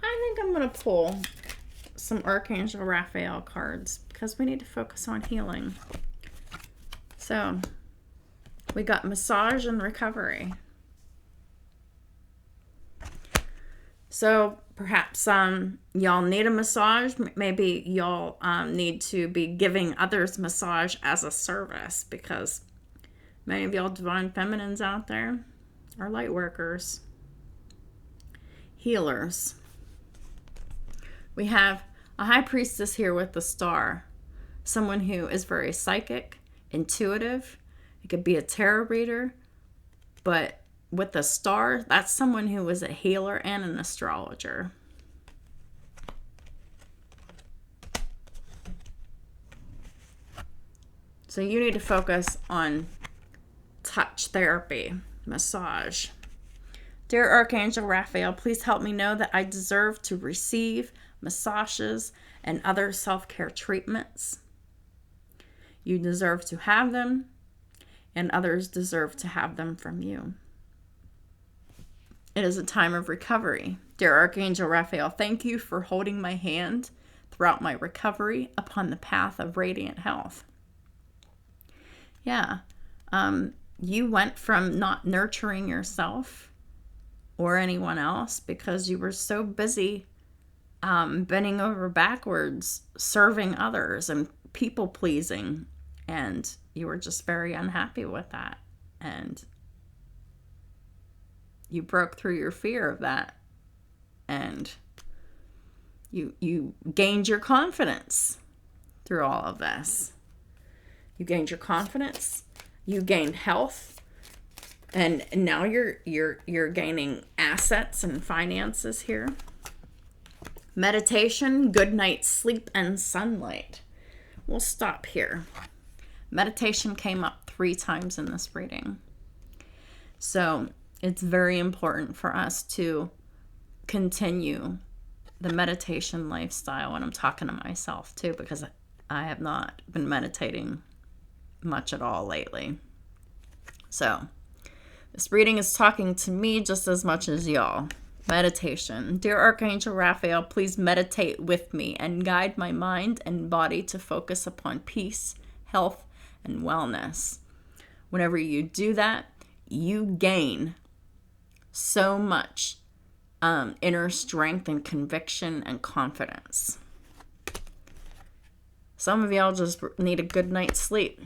I think I'm going to pull some Archangel Raphael cards because we need to focus on healing. So, we got massage and recovery. So, perhaps y'all need a massage. Maybe y'all need to be giving others massage as a service because many of y'all divine feminines out there are light workers, healers. We have a High Priestess here with the star. Someone who is very psychic, intuitive. It could be a tarot reader. But with the star, that's someone who is a healer and an astrologer. So you need to focus on touch therapy, massage. Dear Archangel Raphael, please help me know that I deserve to receive massages and other self-care treatments. You deserve to have them, and others deserve to have them from you. It is a time of recovery. Dear Archangel Raphael, thank you for holding my hand throughout my recovery upon the path of radiant health. Yeah. You went from not nurturing yourself or anyone else because you were so busy bending over backwards, serving others and people pleasing. And you were just very unhappy with that. And you broke through your fear of that. And you gained your confidence through all of this. You gained your confidence. You gained health. And now you're gaining assets and finances here. Meditation, good night's sleep, and sunlight. We'll stop here. Meditation came up 3 times in this reading. So it's very important for us to continue the meditation lifestyle. And I'm talking to myself too, because I have not been meditating much at all lately. So this reading is talking to me just as much as y'all. Meditation. Dear Archangel Raphael, please meditate with me and guide my mind and body to focus upon peace, health, and wellness. Whenever you do that, you gain so much inner strength and conviction and confidence. Some of y'all just need a good night's sleep.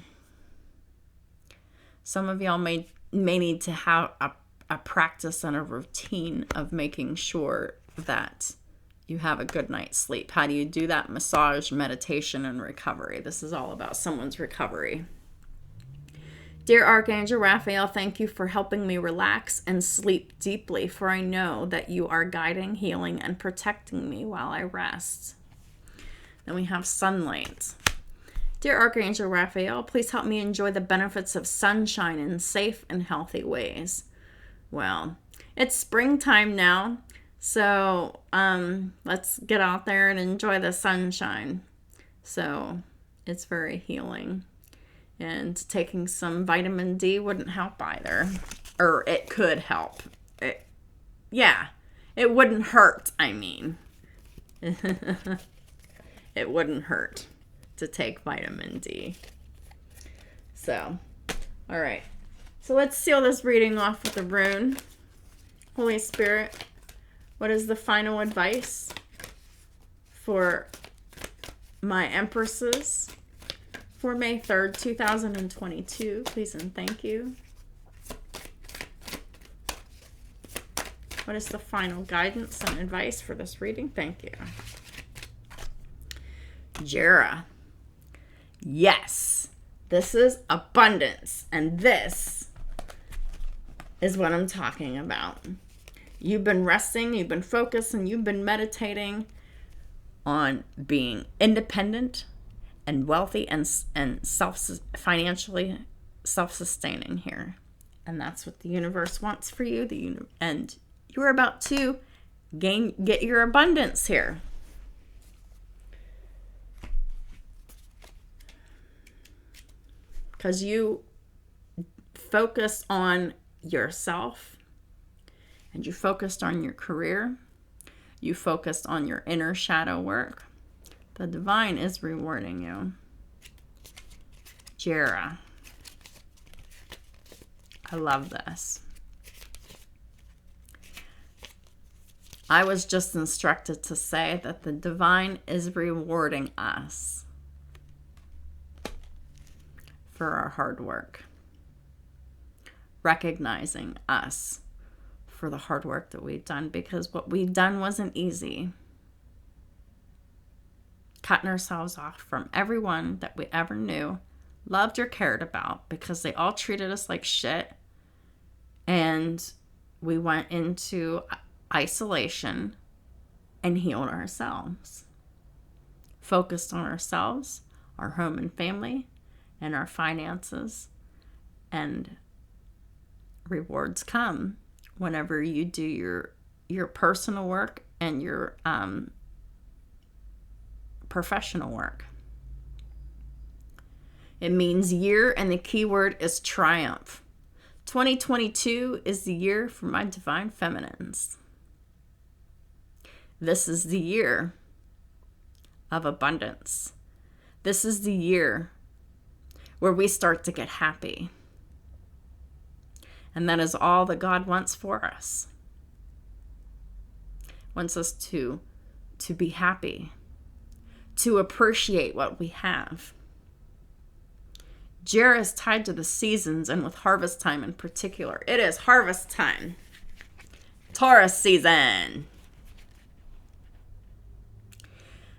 Some of y'all may need to have a practice and a routine of making sure that you have a good night's sleep. How do you do that? Massage, meditation, and recovery. This is all about someone's recovery. Dear Archangel Raphael, thank you for helping me relax and sleep deeply, for I know that you are guiding, healing, and protecting me while I rest. Then we have sunlight. Dear Archangel Raphael, please help me enjoy the benefits of sunshine in safe and healthy ways. Well, it's springtime now, so let's get out there and enjoy the sunshine. So it's very healing. And taking some vitamin D wouldn't help either. Or it could help. It wouldn't hurt, I mean. It wouldn't hurt to take vitamin D. So, all right. So let's seal this reading off with a rune. Holy Spirit, what is the final advice for my Empresses for May 3rd, 2022? Please and thank you. What is the final guidance and advice for this reading? Thank you. Jera. Yes, this is abundance, and this is what I'm talking about. You've been resting, you've been focused, and you've been meditating on being independent and wealthy and financially self-sustaining here. And that's what the universe wants for you. And you're about to get your abundance here. Because you focus on yourself and you focused on your career. You focused on your inner shadow work. The divine is rewarding you. Jera. I love this. I was just instructed to say that the divine is rewarding us for our hard work. Recognizing us for the hard work that we've done, because what we've done wasn't easy. Cutting ourselves off from everyone that we ever knew, loved or cared about, because they all treated us like shit. And we went into isolation and healed ourselves. Focused on ourselves, our home and family, and our finances. And rewards come whenever you do your personal work and your professional work. It means year, and the key word is triumph. 2022 is the year for my divine feminines. This is the year of abundance. This is the year where we start to get happy. And that is all that God wants for us. Wants us to be happy, to appreciate what we have. Jera is tied to the seasons, and with harvest time in particular. It is harvest time. Taurus season.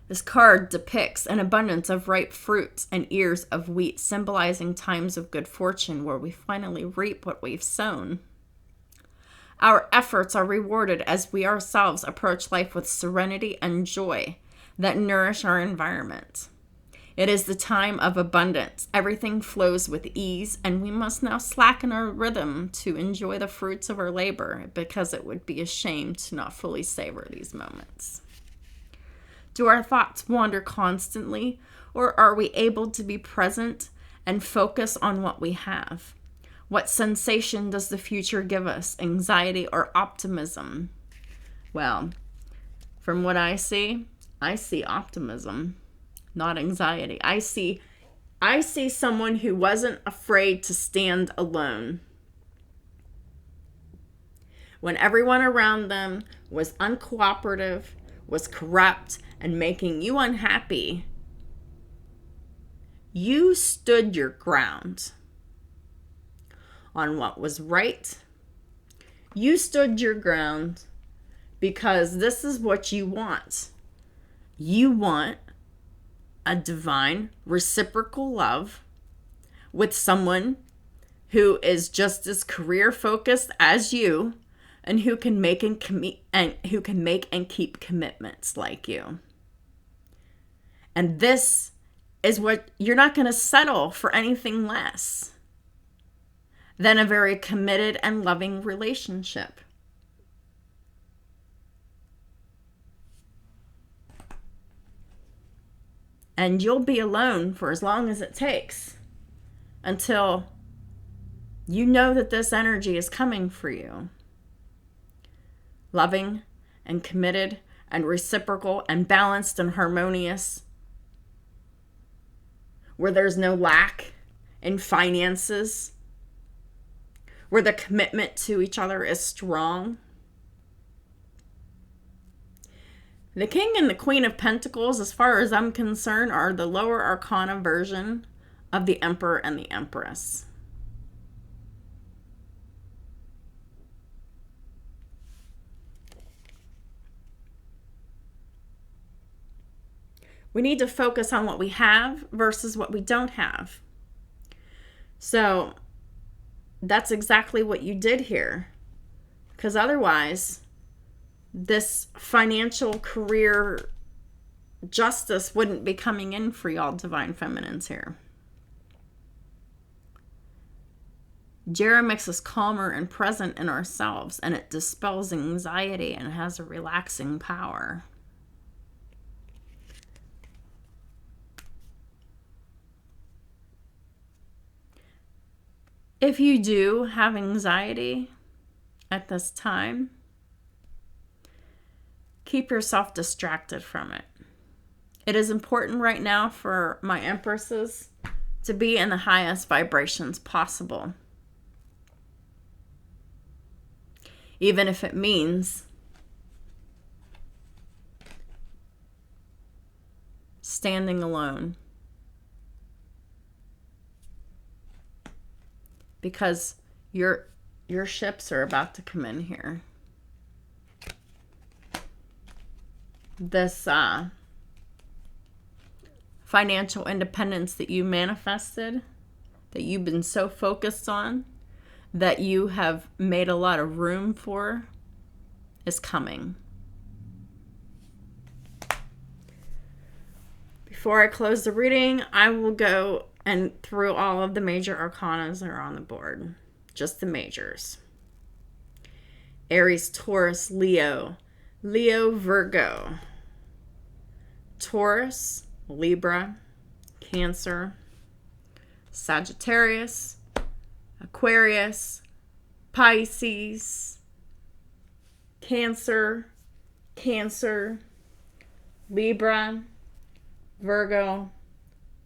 This card depicts an abundance of ripe fruits and ears of wheat, symbolizing times of good fortune where we finally reap what we've sown. Our efforts are rewarded as we ourselves approach life with serenity and joy that nourish our environment. It is the time of abundance. Everything flows with ease, and we must now slacken our rhythm to enjoy the fruits of our labor, because it would be a shame to not fully savor these moments. Do our thoughts wander constantly, or are we able to be present and focus on what we have? What sensation does the future give us, anxiety or optimism? Well, from what I see optimism, not anxiety. I see someone who wasn't afraid to stand alone. When everyone around them was uncooperative, was corrupt, and making you unhappy, you stood your ground on what was right. You stood your ground because this is what you want. You want a divine reciprocal love with someone who is just as career focused as you, and who can make and keep commitments like you. And this is what you're not going to settle for anything less than a very committed and loving relationship. And you'll be alone for as long as it takes until you know that this energy is coming for you. Loving and committed and reciprocal and balanced and harmonious, where there's no lack in finances, where the commitment to each other is strong. The King and the Queen of Pentacles, as far as I'm concerned, are the lower arcana version of the Emperor and the Empress. We need to focus on what we have versus what we don't have. So that's exactly what you did here. Because otherwise, this financial career justice wouldn't be coming in for y'all divine feminines here. Jera makes us calmer and present in ourselves, and it dispels anxiety and has a relaxing power. If you do have anxiety at this time, keep yourself distracted from it. It is important right now for my Empresses to be in the highest vibrations possible. Even if it means standing alone. Because your ships are about to come in here. This financial independence that you manifested, that you've been so focused on, that you have made a lot of room for, is coming. Before I close the reading, I will go and through all of the major arcanas that are on the board. Just the majors. Aries, Taurus, Leo, Virgo, Taurus, Libra, Cancer, Sagittarius, Aquarius, Pisces, Cancer, Libra, Virgo,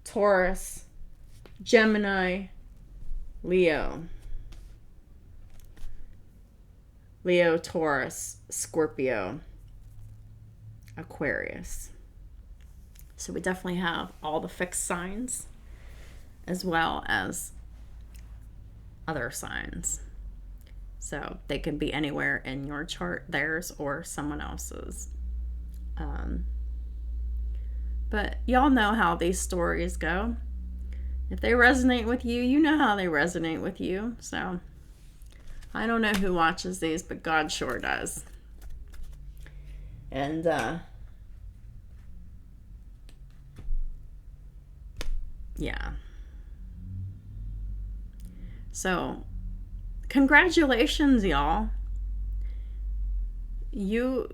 Taurus, Gemini, Leo, Taurus, Scorpio, Aquarius. So we definitely have all the fixed signs as well as other signs. So they can be anywhere in your chart, theirs or someone else's. But y'all know how these stories go. If they resonate with you, you know how they resonate with you. So I don't know who watches these, but God sure does. And yeah. So congratulations, y'all. You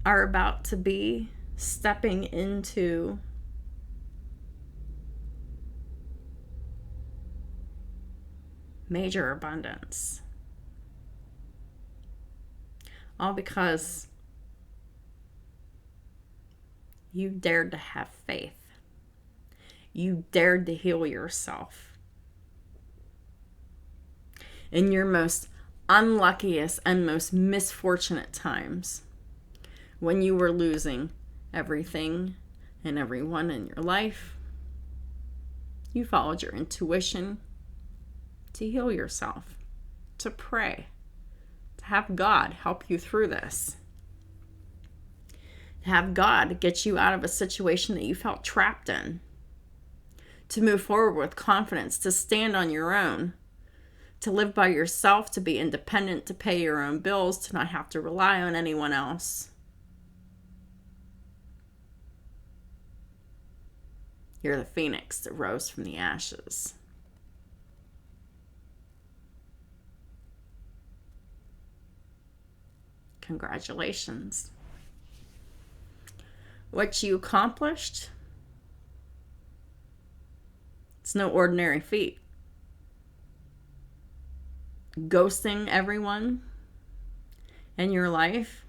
are about to be stepping into major abundance. All because you dared to have faith. You dared to heal yourself. In your most unluckiest and most misfortunate times, when you were losing everything and everyone in your life, you followed your intuition to heal yourself, to pray, to have God help you through this, to have God get you out of a situation that you felt trapped in, to move forward with confidence, to stand on your own, to live by yourself, to be independent, to pay your own bills, to not have to rely on anyone else. You're the phoenix that rose from the ashes. Congratulations. What you accomplished, it's no ordinary feat. Ghosting everyone in your life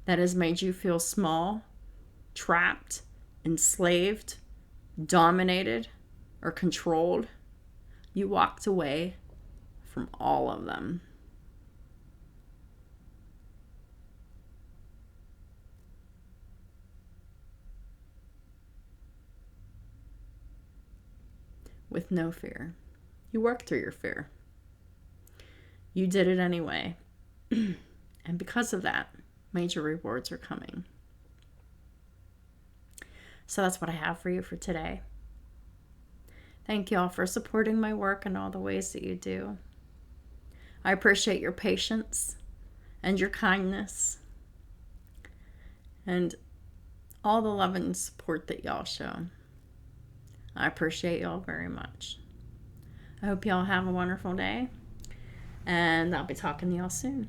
that has made you feel small, trapped, enslaved, dominated, or controlled, you walked away from all of them. With no fear. You worked through your fear. You did it anyway. And because of that, major rewards are coming. So that's what I have for you for today. Thank you all for supporting my work in all the ways that you do. I appreciate your patience and your kindness and all the love and support that y'all show. I appreciate y'all very much. I hope y'all have a wonderful day. And I'll be talking to y'all soon.